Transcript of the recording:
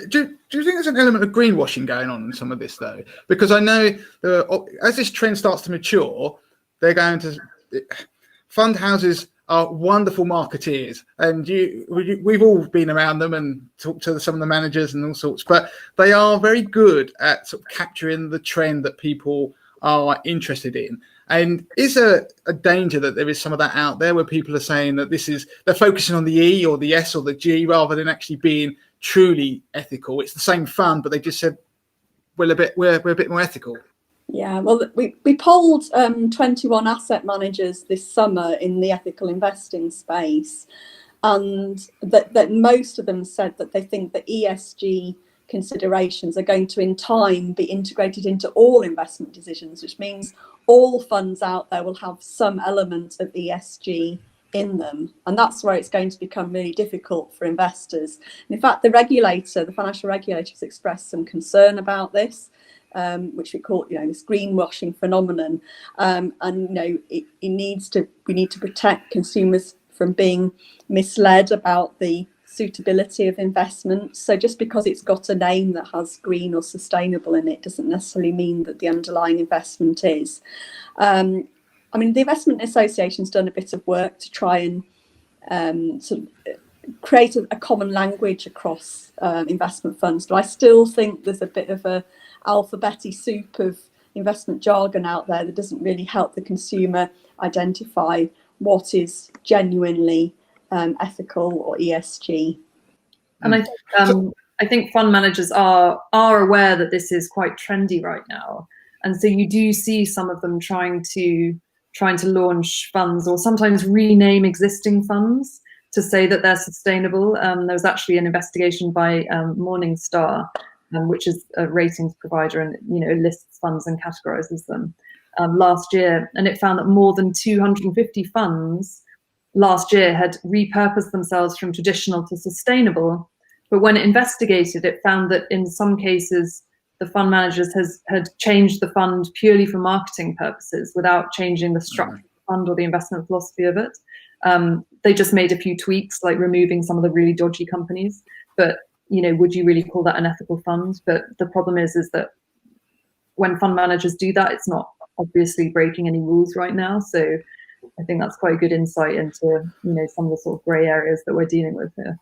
Do you think there's an element of greenwashing going on in some of this, though? Because I know as this trend starts to mature, they're going to fund houses are wonderful marketeers, and we've all been around them and talked to some of the managers and all sorts, but they are very good at sort of capturing the trend that people are interested in. And is there a danger that there is some of that out there where people are saying that they're focusing on the E or the S or the G rather than actually being truly ethical? It's the same fund, but they just said we're a bit more ethical. Yeah, well, we polled 21 asset managers this summer in the ethical investing space, and that most of them said that they think that ESG considerations are going to in time be integrated into all investment decisions, which means all funds out there will have some element of ESG in them, and that's where it's going to become really difficult for investors. And in fact, the financial regulator, has expressed some concern about this, which we call, this greenwashing phenomenon, and we need to protect consumers from being misled about the suitability of investments. So just because it's got a name that has green or sustainable in it doesn't necessarily mean that the underlying investment is. The Investment Association's done a bit of work to try and sort of create a common language across investment funds, but I still think there's a bit of a alphabetic soup of investment jargon out there that doesn't really help the consumer identify what is genuinely ethical or ESG. And I think fund managers are aware that this is quite trendy right now, and so you do see some of them trying to launch funds or sometimes rename existing funds to say that they're sustainable. There was actually an investigation by Morningstar, which is a ratings provider, and lists funds and categorizes them last year, and it found that more than 250 funds last year had repurposed themselves from traditional to sustainable. But when it investigated, it found that in some cases the fund managers had changed the fund purely for marketing purposes without changing the structure of the fund or the investment philosophy of it. They just made a few tweaks, like removing some of the really dodgy companies. But would you really call that an ethical fund? But the problem is that when fund managers do that, it's not obviously breaking any rules right now. So I think that's quite a good insight into some of the sort of grey areas that we're dealing with here.